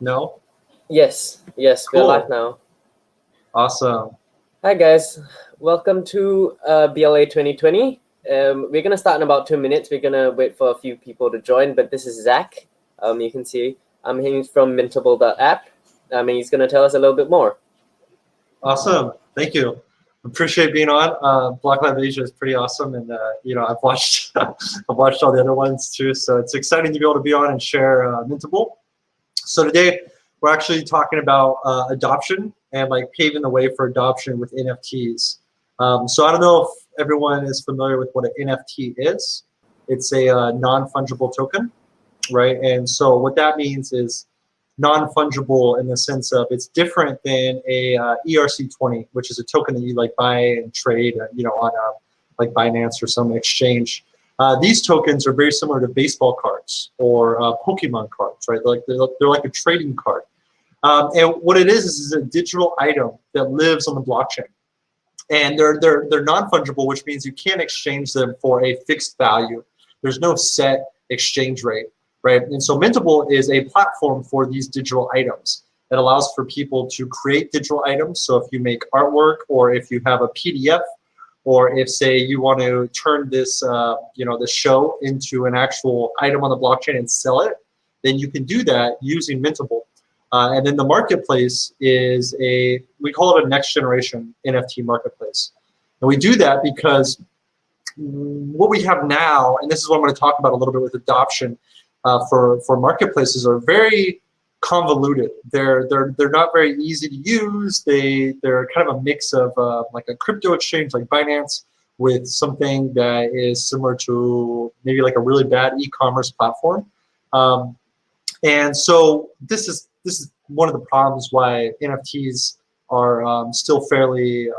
No? Yes, we're Cool. live now. Awesome. Hi guys, welcome to BLA 2020. We're gonna start in about 2 minutes. We're gonna wait for a few people to join, but this is Zach. You can see he's from Mintable.app. And he's gonna tell us a little bit more. Awesome. Thank you. Appreciate being on. Block Lab Asia is pretty awesome, and I've watched I've watched all the other ones too. So it's exciting to be able to be on and share Mintable. So today we're actually talking about adoption and like paving the way for adoption with NFTs. So I don't know if everyone is familiar with what an NFT is. It's a non-fungible token, right? And so what that means is non-fungible in the sense of it's different than a ERC20, which is a token that you like buy and trade, on like Binance or some exchange. These tokens are very similar to baseball cards or Pokemon cards, right? They're like a trading card. And what it is a digital item that lives on the blockchain. And they're non-fungible, which means you can't exchange them for a fixed value. There's no set exchange rate. Right, and so Mintable is a platform for these digital items. It allows for people to create digital items. So if you make artwork, or if you have a PDF, or if say you want to turn this, this show into an actual item on the blockchain and sell it, then you can do that using Mintable. And then the marketplace is we call it a next generation NFT marketplace. And we do that because what we have now, and this is what I'm going to talk about a little bit with adoption, for marketplaces are very convoluted. They're not very easy to use. They're kind of a mix of like a crypto exchange like Binance with something that is similar to maybe like a really bad e-commerce platform. And so this is one of the problems why NFTs are still fairly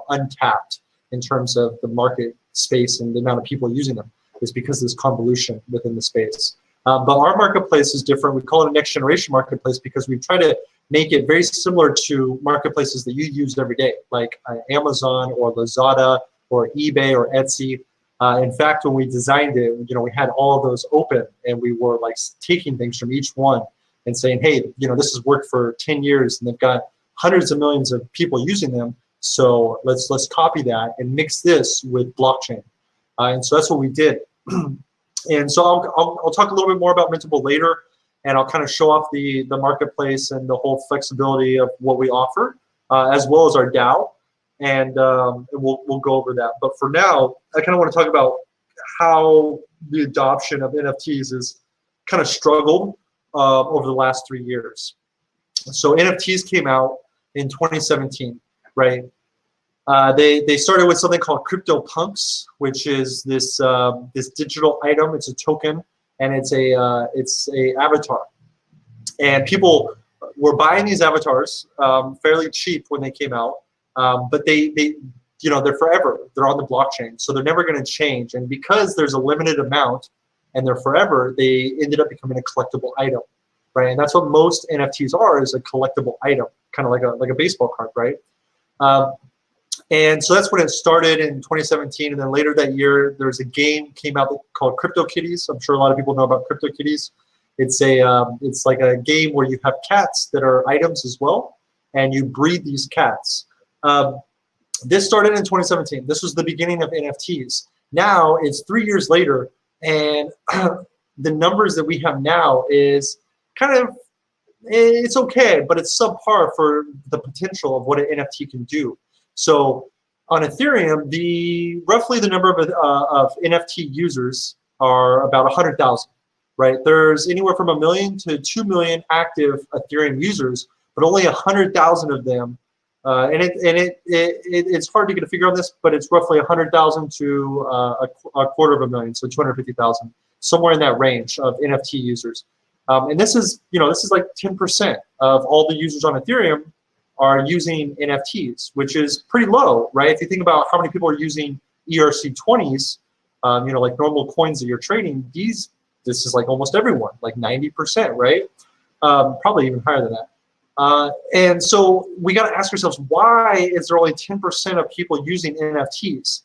untapped in terms of the market space and the amount of people using them, is because there's convolution within the space. But our marketplace is different. We call it a next generation marketplace because we try to make it very similar to marketplaces that you use every day, like Amazon or Lazada or eBay or Etsy. In fact, when we designed it, we had all of those open, and we were like taking things from each one and saying, hey, this has worked for 10 years, and they've got hundreds of millions of people using them. So let's copy that and mix this with blockchain. And so that's what we did. And so I'll talk a little bit more about Mintable later, and I'll kind of show off the marketplace and the whole flexibility of what we offer, as well as our DAO, and we'll go over that. But for now, I kind of want to talk about how the adoption of NFTs has kind of struggled over the last 3 years. So NFTs came out in 2017, right? They started with something called CryptoPunks, which is this digital item. It's a token, and it's a avatar. And people were buying these avatars fairly cheap when they came out, but they're forever. They're on the blockchain, so they're never going to change. And because there's a limited amount and they're forever, they ended up becoming a collectible item, right? And that's what most NFTs are, is a collectible item, kind of like a baseball card, right? And so that's when it started in 2017, and then later that year, there's a game came out called CryptoKitties. I'm sure a lot of people know about CryptoKitties. It's like a game where you have cats that are items as well, and you breed these cats. This started in 2017. This was the beginning of NFTs. Now it's 3 years later, and the numbers that we have now is kind of, it's okay, but it's subpar for the potential of what an NFT can do. So on Ethereum, roughly the number of NFT users are about 100,000, right? There's anywhere from 1 million to 2 million active Ethereum users, but only 100,000 of them. And it's hard to get a figure on this, but it's roughly 100,000 to a $250,000, so 250,000, somewhere in that range of NFT users. And this is like 10% of all the users on Ethereum are using NFTs, which is pretty low, right? If you think about how many people are using ERC20s, like normal coins that you're trading, this is like almost everyone, like 90%, right? Probably even higher than that. And so we got to ask ourselves, why is there only 10% of people using NFTs?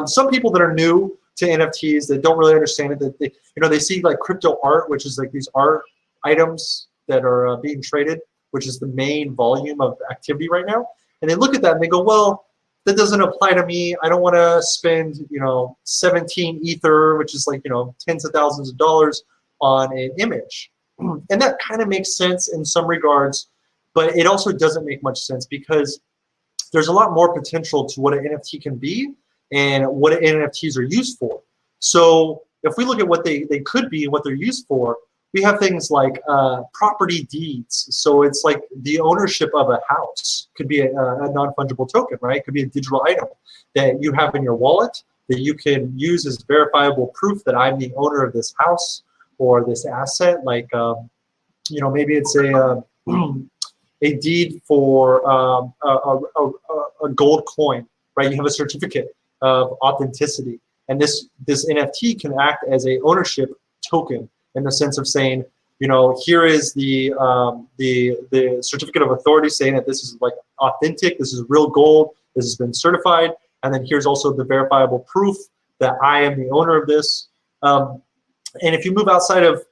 Some people that are new to NFTs that don't really understand it, that they see like crypto art, which is like these art items that are being traded, which is the main volume of activity right now. And they look at that and they go, well, that doesn't apply to me. I don't want to spend, 17 Ether, which is like, tens of thousands of dollars on an image. And that kind of makes sense in some regards, but it also doesn't make much sense because there's a lot more potential to what an NFT can be and what NFTs are used for. So if we look at what they could be and what they're used for, we have things like property deeds. So it's like the ownership of a house could be a non-fungible token, right? It could be a digital item that you have in your wallet that you can use as verifiable proof that I'm the owner of this house or this asset. Like, maybe it's a deed for a gold coin, right? You have a certificate of authenticity. And this NFT can act as a ownership token in the sense of saying, here is the certificate of authority saying that this is like authentic, this is real gold, this has been certified, and then here's also the verifiable proof that I am the owner of this. And if you move outside of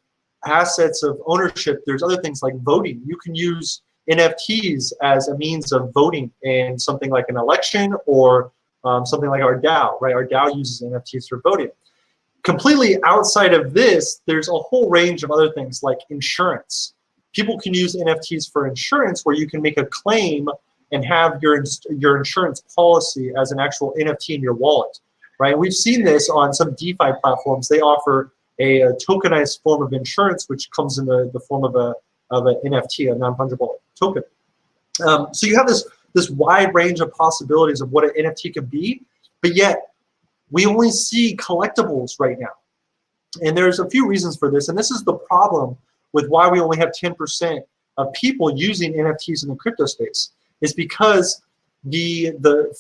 assets of ownership, there's other things like voting. You can use NFTs as a means of voting in something like an election or something like our DAO, right? Our DAO uses NFTs for voting. Completely outside of this, there's a whole range of other things like insurance. People can use NFTs for insurance where you can make a claim and have your insurance policy as an actual NFT in your wallet, right? We've seen this on some DeFi platforms. They offer a tokenized form of insurance, which comes in the form of an NFT, a non-fungible token. So you have this wide range of possibilities of what an NFT can be, but yet we only see collectibles right now. And there's a few reasons for this, and this is the problem with why we only have 10% of people using NFTs in the crypto space, is because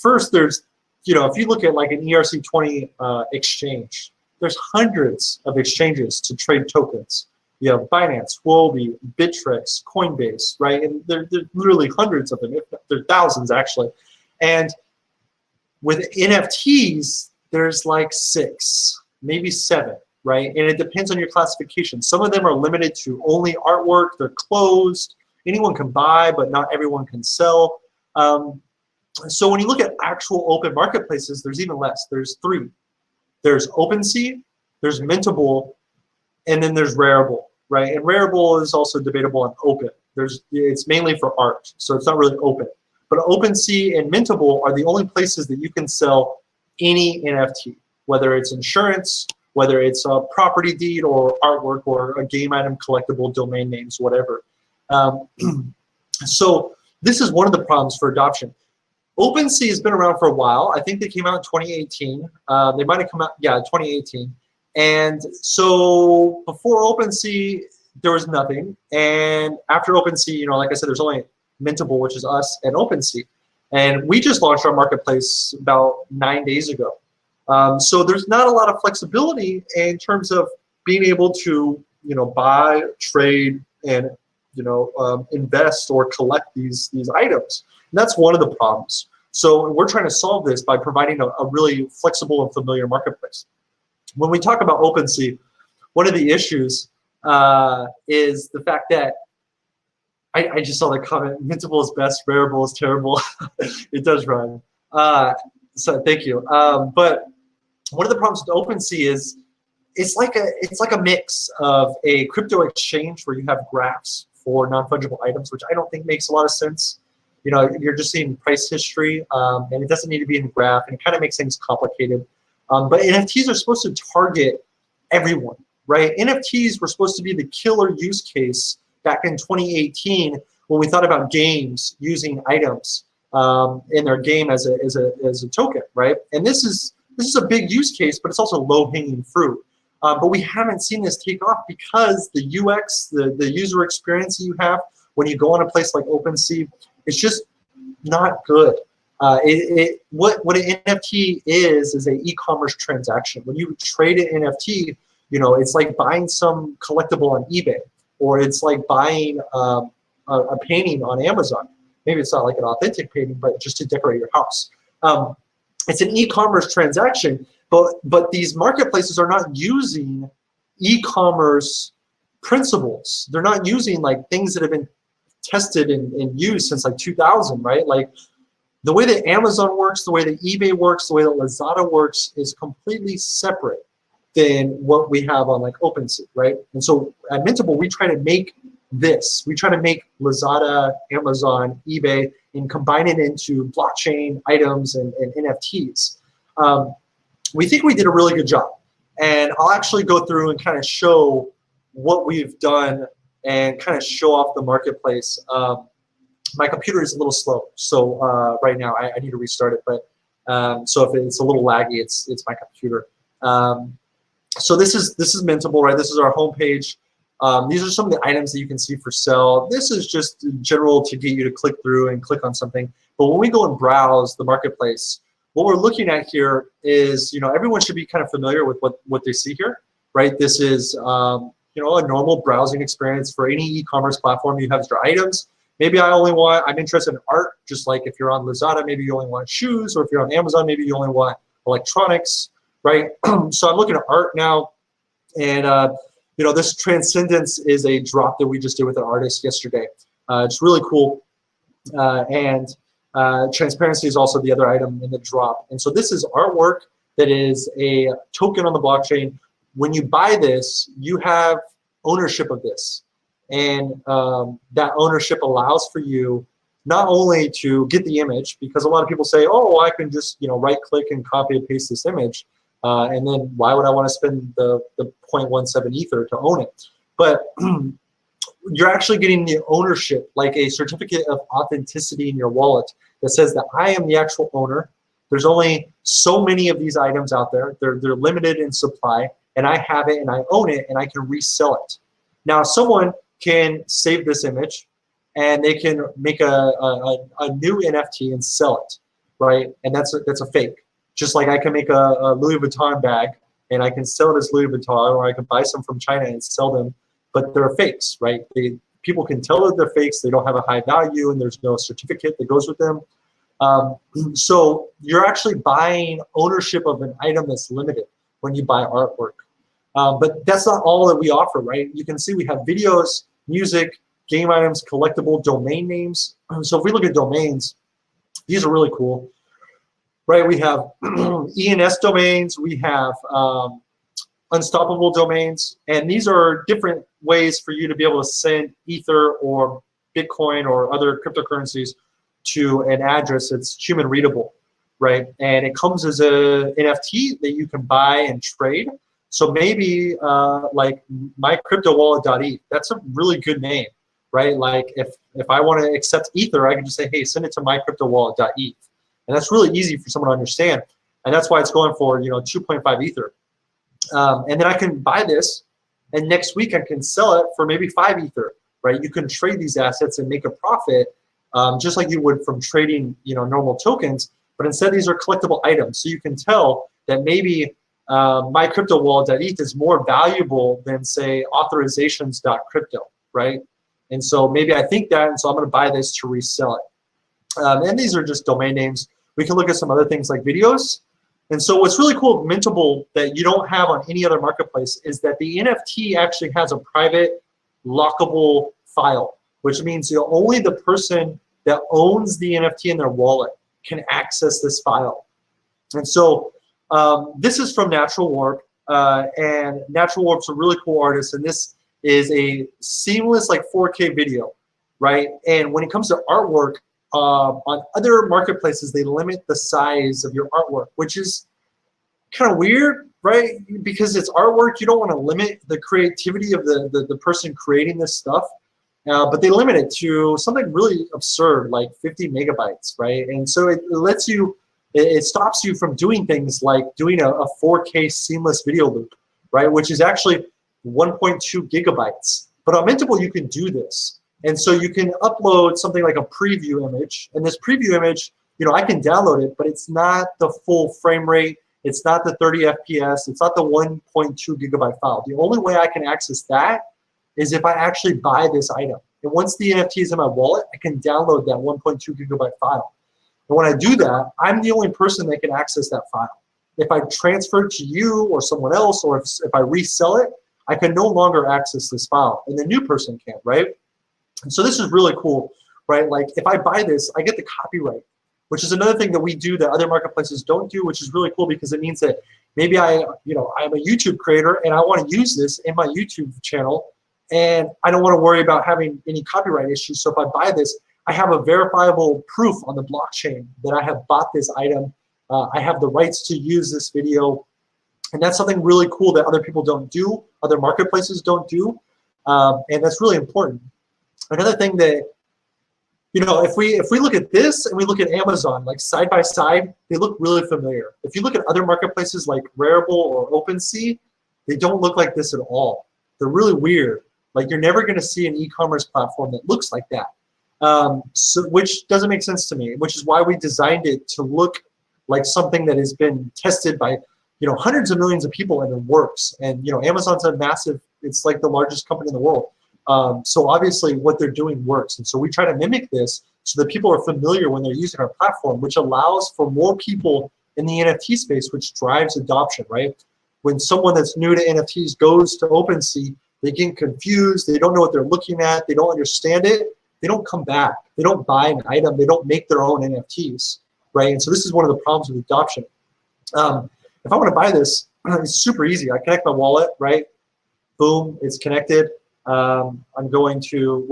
first there's, if you look at like an ERC20 exchange, there's hundreds of exchanges to trade tokens. You have Binance, Huobi, Bittrex, Coinbase, right? And there's literally hundreds of them. There are thousands actually. And with NFTs, there's like 6, maybe 7, right? And it depends on your classification. Some of them are limited to only artwork. They're closed. Anyone can buy, but not everyone can sell. So when you look at actual open marketplaces, there's even less. There's 3. There's OpenSea, there's Mintable, and then there's Rarible, right? And Rarible is also debatable on open. It's mainly for art, so it's not really open. But OpenSea and Mintable are the only places that you can sell any NFT, whether it's insurance, whether it's a property deed or artwork or a game item, collectible, domain names, whatever. So this is one of the problems for adoption. OpenSea has been around for a while. I think they came out in 2018. They might have come out, 2018. And so before OpenSea, there was nothing. And after OpenSea, like I said, there's only Mintable, which is us, and OpenSea. And we just launched our marketplace about 9 days ago. So there's not a lot of flexibility in terms of being able to, buy, trade, and invest or collect these items. And that's one of the problems. So we're trying to solve this by providing a really flexible and familiar marketplace. When we talk about OpenSea, one of the issues is the fact that I just saw the comment, Mintable is best, Rarible is terrible. It does rhyme. So thank you. But one of the problems with OpenSea is it's like a mix of a crypto exchange where you have graphs for non-fungible items, which I don't think makes a lot of sense. You're just seeing price history, and it doesn't need to be in a graph, and it kind of makes things complicated. But NFTs are supposed to target everyone, right? NFTs were supposed to be the killer use case back in 2018 when we thought about games using items in their game as a token, right? And this is a big use case, but it's also low-hanging fruit. But we haven't seen this take off because the UX, the user experience that you have when you go on a place like OpenSea, it's just not good. What an NFT is an e-commerce transaction. When you trade an NFT, it's like buying some collectible on eBay, or it's like buying a painting on Amazon. Maybe it's not like an authentic painting, but just to decorate your house. It's an e-commerce transaction, but these marketplaces are not using e-commerce principles. They're not using like things that have been tested and used since like 2000, right? Like the way that Amazon works, the way that eBay works, the way that Lazada works is completely separate than what we have on like OpenSea, right? And so at Mintable, we try to make this. We try to make Lazada, Amazon, eBay, and combine it into blockchain items and NFTs. We think we did a really good job. And I'll actually go through and kind of show what we've done and kind of show off the marketplace. My computer is a little slow, so right now I need to restart it. But so if it's a little laggy, it's my computer. So this is Mintable, right? This is our homepage. These are some of the items that you can see for sale. This is just general to get you to click through and click on something. But when we go and browse the marketplace, what we're looking at here is, everyone should be kind of familiar with what they see here, right? This is, a normal browsing experience for any e-commerce platform. You have your items. Maybe I'm interested in art, just like if you're on Lazada, maybe you only want shoes, or if you're on Amazon, maybe you only want electronics, right? So I'm looking at art now, and this Transcendence is a drop that we just did with an artist yesterday. It's really cool, and transparency is also the other item in the drop. And so this is artwork that is a token on the blockchain. When you buy this, you have ownership of this. And that ownership allows for you not only to get the image, because a lot of people say, oh, I can just right-click and copy and paste this image, and then why would I want to spend the 0.17 Ether to own it? But you're actually getting the ownership, like a certificate of authenticity in your wallet that says that I am the actual owner. There's only so many of these items out there. They're limited in supply, and I have it and I own it and I can resell it. Now, someone can save this image and they can make a new NFT and sell it, right? And that's a fake. Just like I can make a Louis Vuitton bag and I can sell it as Louis Vuitton, or I can buy some from China and sell them, but they're fakes, right? People can tell that they're fakes, they don't have a high value, and there's no certificate that goes with them. So you're actually buying ownership of an item that's limited when you buy artwork. But that's not all that we offer, right? You can see we have videos, music, game items, collectible domain names. So if we look at domains, these are really cool, right? We have ENS domains, we have unstoppable domains, and these are different ways for you to be able to send Ether or Bitcoin or other cryptocurrencies to an address that's human readable, right? And it comes as a NFT that you can buy and trade. So maybe like mycryptowallet.eth, that's a really good name, right? Like if I want to accept Ether, I can just say, hey, send it to mycryptowallet.eth. And that's really easy for someone to understand. And that's why it's going for 2.5 Ether. And then I can buy this, and next week I can sell it for maybe 5 Ether, right? You can trade these assets and make a profit, just like you would from trading normal tokens. But instead, these are collectible items. So you can tell that maybe mycryptowallet.eth is more valuable than, say, authorizations.crypto, right? And so maybe I think that, and so I'm going to buy this to resell it. And these are just domain names. We can look at some other things like videos. And so what's really cool with Mintable that you don't have on any other marketplace is that the NFT actually has a private lockable file, which means only the person that owns the NFT in their wallet can access this file. And so this is from Natural Warp, and Natural Warp's a really cool artist, and this is a seamless like 4K video, right? And when it comes to artwork, on other marketplaces, they limit the size of your artwork, which is kind of weird, right? Because it's artwork, you don't want to limit the creativity of the person creating this stuff, but they limit it to something really absurd, like 50 megabytes, right? And so it lets you, it stops you from doing things like doing a 4K seamless video loop, right? Which is actually 1.2 gigabytes. But on Mintable, you can do this. And so you can upload something like a preview image, and this preview image, I can download it, but it's not the full frame rate, it's not the 30 FPS, it's not the 1.2 gigabyte file. The only way I can access that is if I actually buy this item. And once the NFT is in my wallet, I can download that 1.2 gigabyte file. And when I do that, I'm the only person that can access that file. If I transfer it to you or someone else, or if I resell it, I can no longer access this file, and the new person can, right? And so this is really cool, right? Like if I buy this, I get the copyright, which is another thing that we do that other marketplaces don't do, which is really cool because it means that maybe I'm a YouTube creator and I want to use this in my YouTube channel, and I don't want to worry about having any copyright issues. So if I buy this, I have a verifiable proof on the blockchain that I have bought this item. I have the rights to use this video. And that's something really cool that other people don't do, other marketplaces don't do. And that's really important. Another thing that, if we look at this and we look at Amazon, like side by side, they look really familiar. If you look at other marketplaces like Rarible or OpenSea, they don't look like this at all. They're really weird. Like you're never gonna see an e-commerce platform that looks like that. Which doesn't make sense to me, which is why we designed it to look like something that has been tested by hundreds of millions of people and it works. And Amazon's a massive, it's like the largest company in the world. So obviously what they're doing works. And so we try to mimic this so that people are familiar when they're using our platform, which allows for more people in the NFT space, which drives adoption, right? When someone that's new to NFTs goes to OpenSea, they get confused, they don't know what they're looking at, they don't understand it, they don't come back. They don't buy an item, they don't make their own NFTs, right? And so this is one of the problems with adoption. If I want to buy this, it's super easy. I connect my wallet, right? Boom, it's connected. I'm not going to,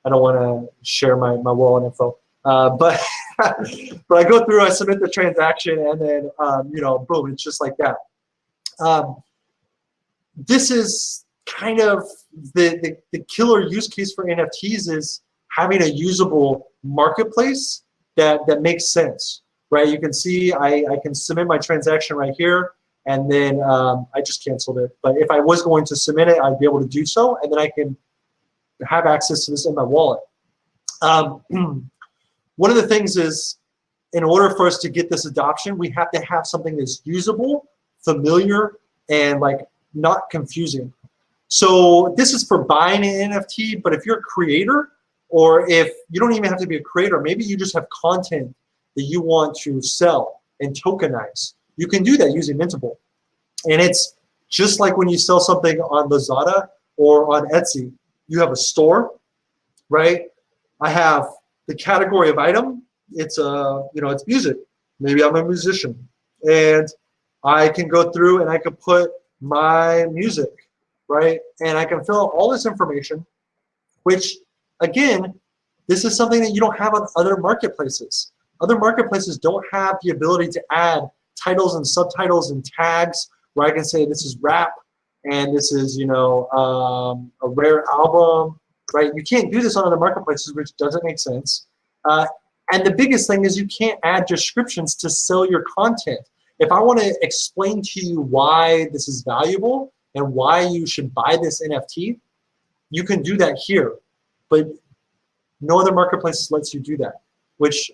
I don't want to share my wallet info. But I go through, I submit the transaction, and then, boom, it's just like that. This is kind of the killer use case for NFTs is having a usable marketplace that makes sense, right? You can see I can submit my transaction right here, and then I just canceled it. But if I was going to submit it, I'd be able to do so, and then I can have access to this in my wallet. One of the things is, in order for us to get this adoption, we have to have something that's usable, familiar, and like not confusing. So this is for buying an NFT, but if you're a creator, or if you don't even have to be a creator, maybe you just have content that you want to sell and tokenize, you can do that using Mintable. And it's just like when you sell something on Lazada or on Etsy, you have a store, right? I have the category of item, it's it's music. Maybe I'm a musician, and I can go through and I can put my music, right? And I can fill out all this information, which again, this is something that you don't have on other marketplaces. Other marketplaces don't have the ability to add titles and subtitles and tags where I can say this is rap and this is a rare album, right? You can't do this on other marketplaces, which doesn't make sense. And the biggest thing is you can't add descriptions to sell your content. If I want to explain to you why this is valuable and why you should buy this NFT, you can do that here. But no other marketplace lets you do that, which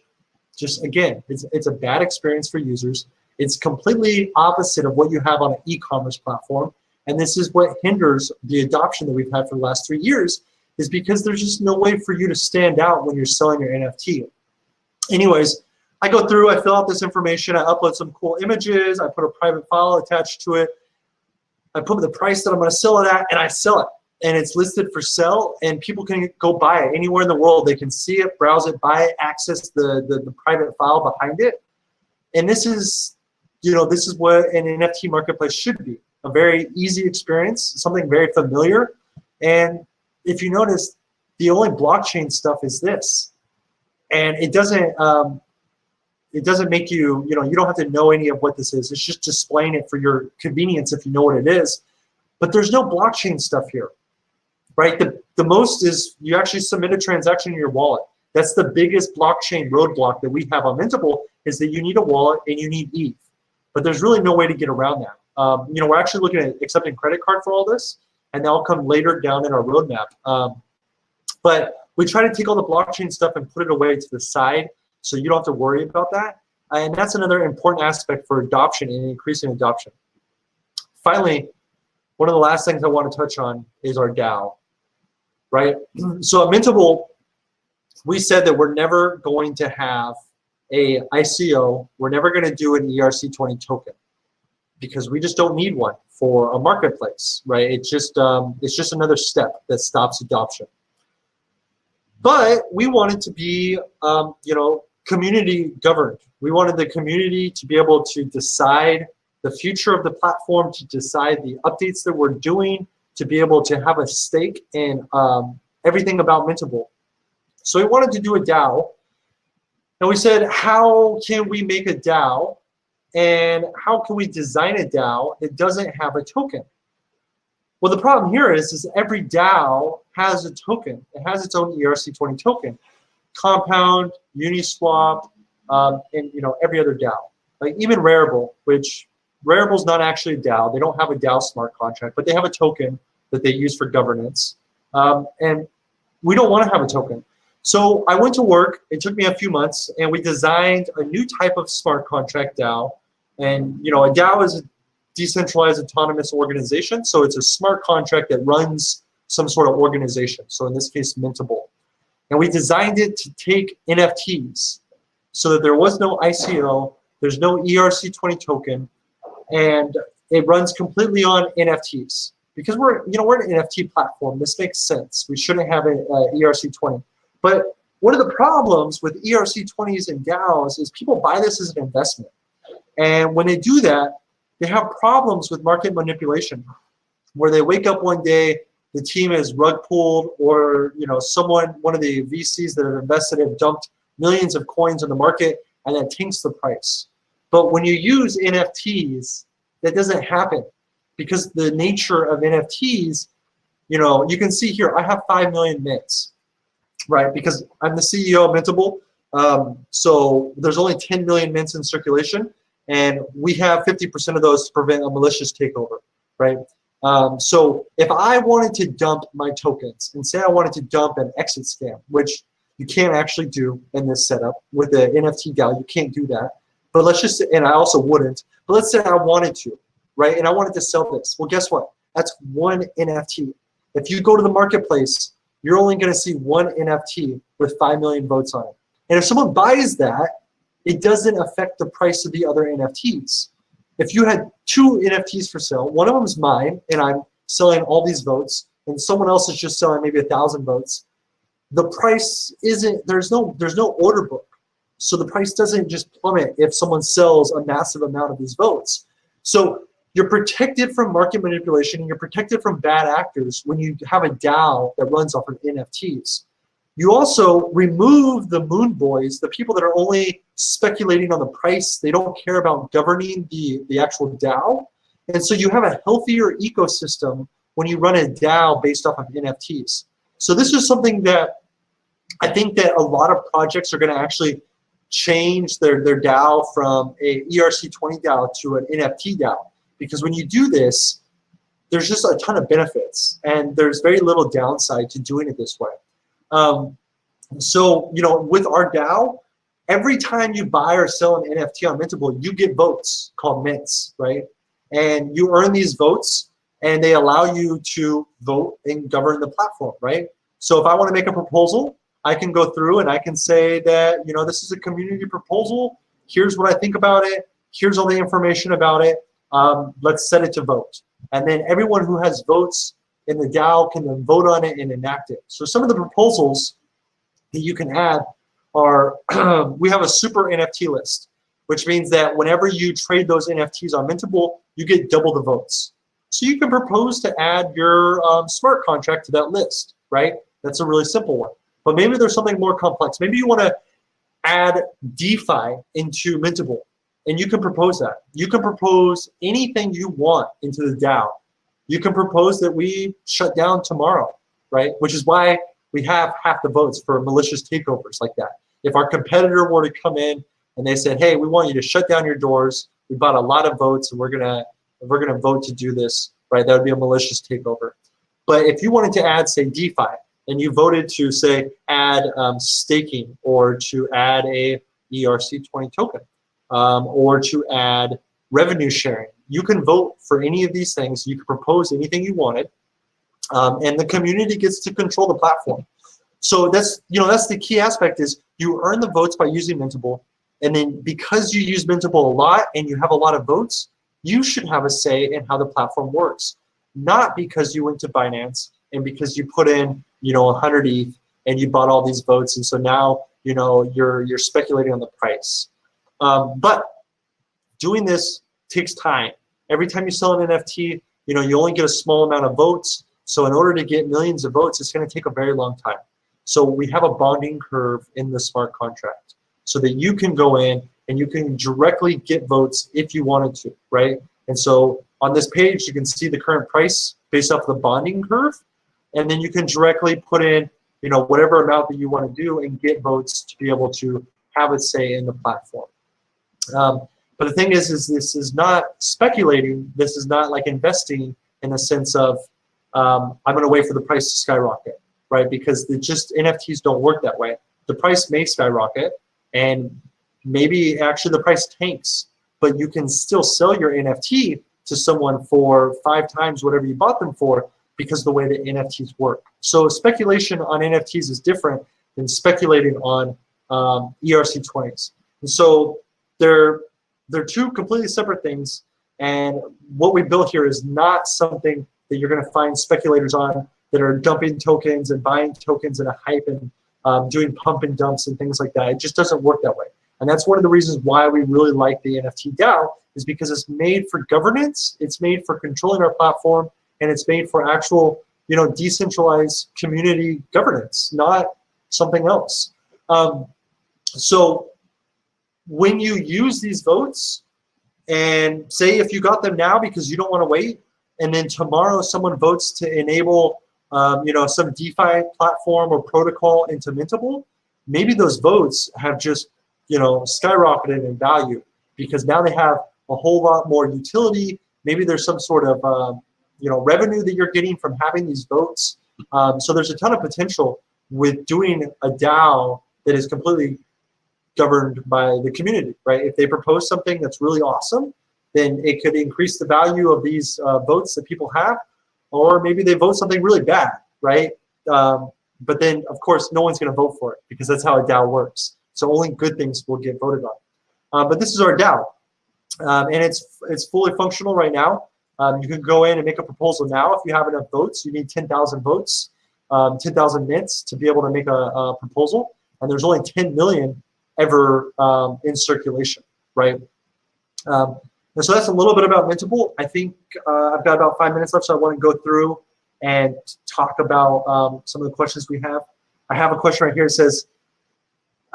just, again, it's a bad experience for users. It's completely opposite of what you have on an e-commerce platform. And this is what hinders the adoption that we've had for the last 3 years, is because there's just no way for you to stand out when you're selling your NFT. Anyways, I go through, I fill out this information, I upload some cool images, I put a private file attached to it, I put the price that I'm going to sell it at, and I sell it. And it's listed for sale, and people can go buy it anywhere in the world. They can see it, browse it, buy it, access the private file behind it. And this is, this is what an NFT marketplace should be. A very easy experience, something very familiar. And if you notice, the only blockchain stuff is this. And it doesn't make you, you don't have to know any of what this is. It's just displaying it for your convenience if you know what it is. But there's no blockchain stuff here, right? The most is you actually submit a transaction in your wallet. That's the biggest blockchain roadblock that we have on Mintable, is that you need a wallet and you need ETH. But there's really no way to get around that. We're actually looking at accepting credit card for all this, and that'll come later down in our roadmap. But we try to take all the blockchain stuff and put it away to the side so you don't have to worry about that. And that's another important aspect for adoption and increasing adoption. Finally, one of the last things I want to touch on is our DAO, right? So at Mintable, we said that we're never going to have a ICO. We're never going to do an ERC20 token. because we just don't need one for a marketplace, right? It's just another step that stops adoption. But we wanted to be, community governed. We wanted the community to be able to decide the future of the platform, to decide the updates that we're doing, to be able to have a stake in everything about Mintable. So we wanted to do a DAO, and we said, how can we make a DAO, and how can we design a DAO that doesn't have a token? Well, the problem here is every DAO has a token. It has its own ERC20 token. Compound, Uniswap, and every other DAO. Like even Rarible, which Rarible's not actually a DAO. They don't have a DAO smart contract, but they have a token that they use for governance. And we don't want to have a token. So I went to work. It took me a few months, and we designed a new type of smart contract DAO. And a DAO is a decentralized autonomous organization. So it's a smart contract that runs some sort of organization. So in this case, Mintable. And we designed it to take NFTs so that there was no ICO, there's no ERC20 token, and it runs completely on NFTs. Because we're an NFT platform, this makes sense. We shouldn't have an ERC20. But one of the problems with ERC20s and DAOs is people buy this as an investment. And when they do that, they have problems with market manipulation, where they wake up one day, the team is rug pulled, or one of the VCs that have invested have dumped millions of coins in the market, and that tanks the price. But when you use NFTs, that doesn't happen, because the nature of NFTs, you can see here, I have 5 million mints, right? Because I'm the CEO of Mintable, so there's only 10 million mints in circulation, and we have 50% of those to prevent a malicious takeover, right? So if I wanted to dump my tokens, and say I wanted to dump an exit scam, which you can't actually do in this setup with the NFT DAO, you can't do that. But let's just, and I also wouldn't, but let's say I wanted to, right? And I wanted to sell this. Well, guess what? That's one NFT. If you go to the marketplace, you're only going to see one NFT with 5 million votes on it. And if someone buys that, it doesn't affect the price of the other NFTs. If you had 2 NFTs for sale, one of them is mine, and I'm selling all these votes, and someone else is just selling maybe 1,000 votes, the price isn't, there's no order book. So the price doesn't just plummet if someone sells a massive amount of these votes. So you're protected from market manipulation, and you're protected from bad actors when you have a DAO that runs off of NFTs. You also remove the moon boys, the people that are only speculating on the price. They don't care about governing the actual DAO. And so you have a healthier ecosystem when you run a DAO based off of NFTs. So this is something that I think that a lot of projects are going to actually change their DAO from a ERC20 DAO to an NFT DAO. Because when you do this, there's just a ton of benefits, and there's very little downside to doing it this way. So, with our DAO, every time you buy or sell an NFT on Mintable, you get votes called mints, right? And you earn these votes, and they allow you to vote and govern the platform, right? So if I want to make a proposal, I can go through and I can say that, this is a community proposal. Here's what I think about it. Here's all the information about it. Let's set it to vote. And then everyone who has votes in the DAO can then vote on it and enact it. So some of the proposals that you can add are, we have a super NFT list, which means that whenever you trade those NFTs on Mintable, you get double the votes. So you can propose to add your smart contract to that list, right? That's a really simple one. But maybe there's something more complex. Maybe you want to add DeFi into Mintable, and you can propose that. You can propose anything you want into the DAO. You can propose that we shut down tomorrow, right? Which is why we have half the votes for malicious takeovers like that. If our competitor were to come in and they said, hey, we want you to shut down your doors, we bought a lot of votes, and we're gonna vote to do this, right? That would be a malicious takeover. But if you wanted to add, say, DeFi, and you voted to, say, add staking, or to add a ERC20 token, or to add revenue sharing, you can vote for any of these things. You can propose anything you wanted, and the community gets to control the platform. So that's the key aspect, is you earn the votes by using Mintable, and then because you use Mintable a lot and you have a lot of votes, you should have a say in how the platform works. Not because you went to Binance and because you put in, 100 ETH and you bought all these votes, and so now, you're speculating on the price. But doing this takes time. Every time you sell an NFT, you only get a small amount of votes. So in order to get millions of votes, it's going to take a very long time. So we have a bonding curve in the smart contract so that you can go in and you can directly get votes if you wanted to, right? And so on this page, you can see the current price based off the bonding curve, and then you can directly put in, whatever amount that you want to do and get votes to be able to have a say in the platform. But the thing is this is not speculating. This is not like investing in the sense of I'm going to wait for the price to skyrocket, right? Because NFTs don't work that way. The price may skyrocket, and maybe actually the price tanks, but you can still sell your NFT to someone for 5 times whatever you bought them for because of the way that NFTs work. So speculation on NFTs is different than speculating on ERC20s. And so they're two completely separate things, and what we built here is not something that you're going to find speculators on that are dumping tokens and buying tokens in a hype and doing pump and dumps and things like that. It just doesn't work that way. And that's one of the reasons why we really like the NFT DAO, is because it's made for governance, it's made for controlling our platform, and it's made for actual, decentralized community governance, not something else. So when you use these votes, and say if you got them now because you don't want to wait, and then tomorrow someone votes to enable some DeFi platform or protocol into Mintable, maybe those votes have just skyrocketed in value because now they have a whole lot more utility. Maybe there's some sort of revenue that you're getting from having these votes. So there's a ton of potential with doing a DAO that is completely governed by the community, right? If they propose something that's really awesome, then it could increase the value of these votes that people have, or maybe they vote something really bad, right? But then, of course, no one's going to vote for it because that's how a DAO works. So only good things will get voted on. But this is our DAO, and it's fully functional right now. You can go in and make a proposal now if you have enough votes. You need 10,000 votes, 10,000 mints to be able to make a proposal, and there's only 10 million ever in circulation, right? And so that's a little bit about Mintable. I think I've got about 5 minutes left, so I want to go through and talk about some of the questions we have. I have a question right here. It says,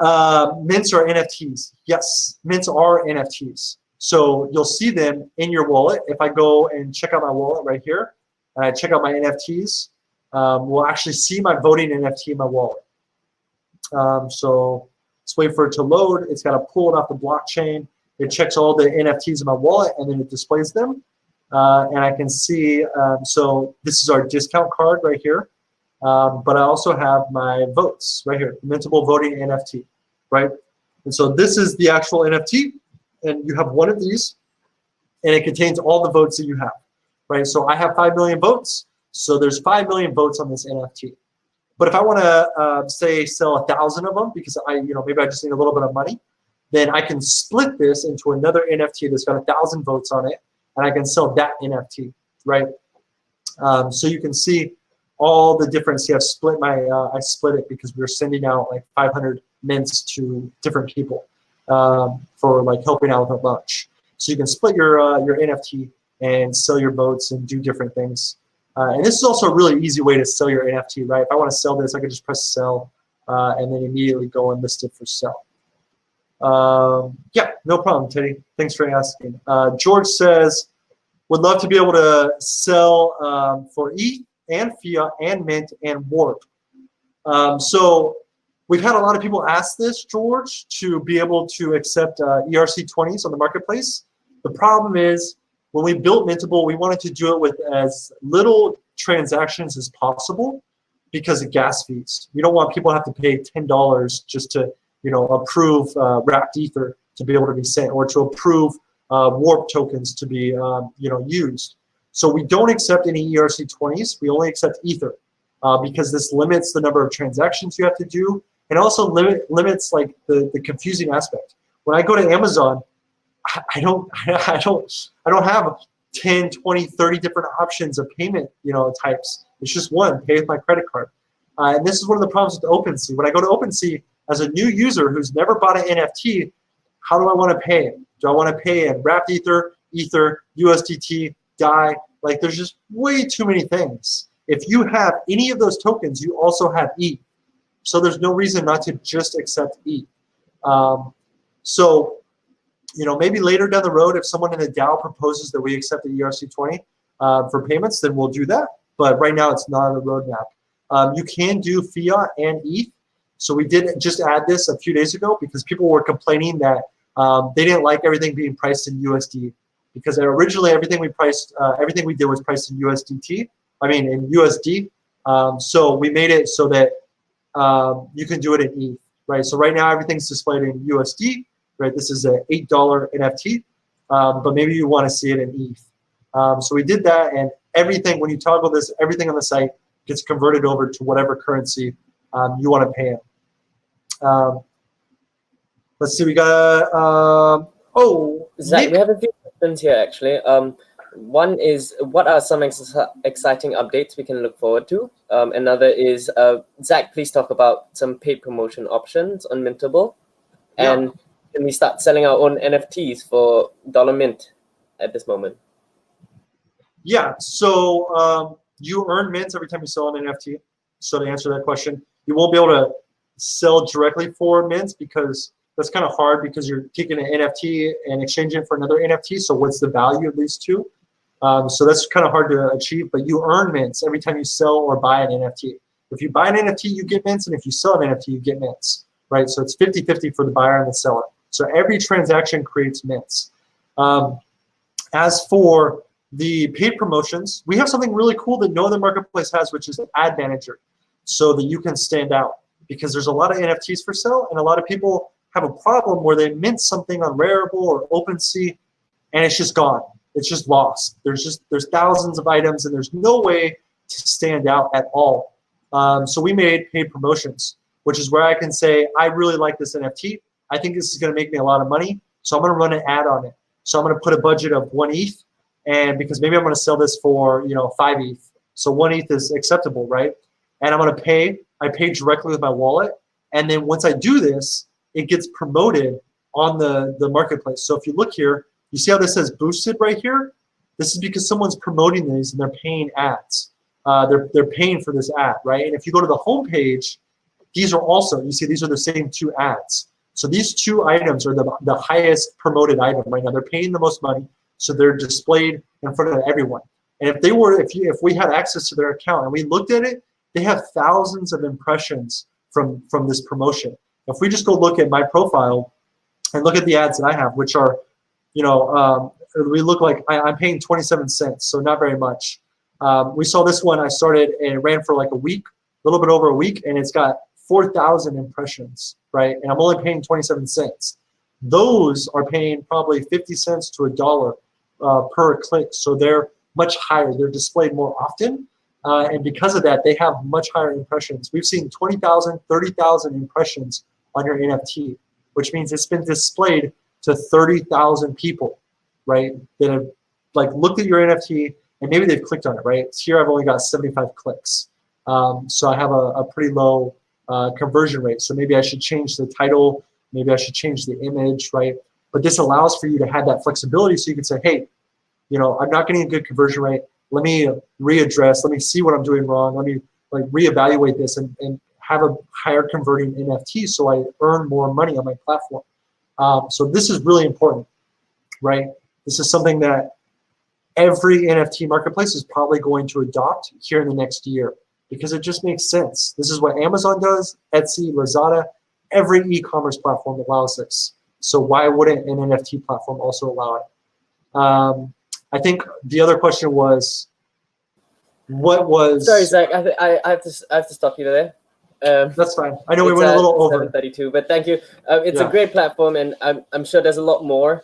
mints are NFTs. Yes, mints are NFTs. So you'll see them in your wallet. If I go and check out my wallet right here, and I check out my NFTs, we'll actually see my voting NFT in my wallet. So let's wait for it to load. It's got to pull it off the blockchain. It checks all the NFTs in my wallet, and then it displays them. And I can see, so this is our discount card right here. But I also have my votes right here, Mintable voting NFT, right? And so this is the actual NFT, and you have one of these, and it contains all the votes that you have, right? So I have 5 million votes, so there's 5 million votes on this NFT. But if I want to, say, sell 1,000 of them because maybe I just need a little bit of money, then I can split this into another NFT that's got 1,000 votes on it, and I can sell that NFT, right? So you can see all the difference. See, I've split I split it because we were sending out like 500 mints to different people for like helping out with a bunch. So you can split your NFT and sell your votes and do different things. And this is also a really easy way to sell your NFT, right? If I want to sell this, I can just press sell and then immediately go and list it for sale. Yeah, no problem, Teddy. Thanks for asking. George says, would love to be able to sell for ETH and Fiat and Mint and Warp. So we've had a lot of people ask this, George, to be able to accept ERC20s on the marketplace. The problem is when we built Mintable, we wanted to do it with as little transactions as possible because of gas fees. We don't want people to have to pay $10 just to approve wrapped ether to be able to be sent, or to approve warp tokens to be used. So we don't accept any ERC20s. We only accept ether because this limits the number of transactions you have to do, and also limits like the confusing aspect. When I go to Amazon I don't I don't have 10, 20, 30 different options of payment, types. It's just one, pay with my credit card. And this is one of the problems with OpenSea. When I go to OpenSea as a new user who's never bought an NFT, how do I want to pay? Do I want to pay in wrapped Ether, USDT, DAI? Like, there's just way too many things. If you have any of those tokens, you also have ETH. So there's no reason not to just accept ETH. So, maybe later down the road, if someone in the DAO proposes that we accept the ERC20 for payments, then we'll do that. But right now, it's not on the roadmap. You can do fiat and ETH. So we did just add this a few days ago because people were complaining that they didn't like everything being priced in USD, because originally everything we did was priced in in USD. So we made it so that you can do it in ETH, right? So right now everything's displayed in USD, right? This is an $8 NFT, but maybe you want to see it in ETH. So we did that, and everything, when you toggle this, everything on the site gets converted over to whatever currency you want to pay in. Let's see, we got, Zach, Nick. we have a few questions here actually. One is, what are some exciting updates we can look forward to? Another is, Zach, please talk about some paid promotion options on Mintable. Yeah. And can we start selling our own NFTs for $mint at this moment? Yeah, so you earn mints every time you sell an NFT. So to answer that question, you won't be able to sell directly for mints because that's kind of hard, because you're taking an NFT and exchanging it for another NFT. So what's the value of these two? So that's kind of hard to achieve, but you earn mints every time you sell or buy an NFT. If you buy an NFT, you get mints, and if you sell an NFT, you get mints, right? So it's 50-50 for the buyer and the seller. So every transaction creates mints. As for the paid promotions, we have something really cool that no other marketplace has, which is an ad manager, so that you can stand out, because there's a lot of NFTs for sale, and a lot of people have a problem where they mint something on Rarible or OpenSea, and it's just gone. It's just lost. There's thousands of items, and there's no way to stand out at all. So we made paid promotions, which is where I can say, I really like this NFT. I think this is going to make me a lot of money, so I'm going to run an ad on it. So I'm going to put a budget of 1 ETH, and because maybe I'm going to sell this for 5 ETH. So 1 ETH is acceptable, right? And I'm going to pay. I pay directly with my wallet, and then once I do this, it gets promoted on the marketplace. So if you look here, you see how this says boosted right here? This is because someone's promoting these and they're paying ads. They're paying for this ad, right? And if you go to the home page, these are also, you see these are the same 2 ads. So these 2 items are the highest promoted item right now. They're paying the most money, so they're displayed in front of everyone. And if we had access to their account and we looked at it, they have thousands of impressions from this promotion. If we just go look at my profile and look at the ads that I have, which are, we look like I'm paying 27 cents, so not very much. We saw this one, I started, and it ran for like a week, a little bit over a week, and it's got 4,000 impressions, right? And I'm only paying 27 cents. Those are paying probably 50 cents to $1 per click, so they're much higher. They're displayed more often, and because of that, they have much higher impressions. We've seen 20,000, 30,000 impressions on your NFT, which means it's been displayed to 30,000 people, right, that have looked at your NFT, and maybe they've clicked on it, right? Here I've only got 75 clicks. So I have a pretty low conversion rate. So maybe I should change the title, maybe I should change the image, right? But this allows for you to have that flexibility, so you can say, hey, I'm not getting a good conversion rate. Let me readdress, let me see what I'm doing wrong. Let me reevaluate this and have a higher converting NFT so I earn more money on my platform. So this is really important, right? This is something that every NFT marketplace is probably going to adopt here in the next year, because it just makes sense. This is what Amazon does, Etsy, Lazada, every e-commerce platform allows this. So why wouldn't an NFT platform also allow it? I think the other question was, what was... Sorry, Zach, I have to stop you there. That's fine. I know we went a little over. 7:32, but thank you. It's a great platform, and I'm sure there's a lot more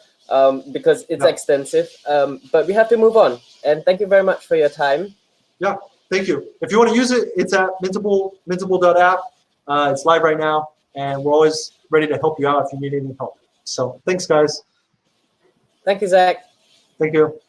because it's extensive. But we have to move on. And thank you very much for your time. Yeah, thank you. If you want to use it, it's at Mintable.app. It's live right now, and we're always ready to help you out if you need any help. So thanks, guys. Thank you, Zach. Thank you.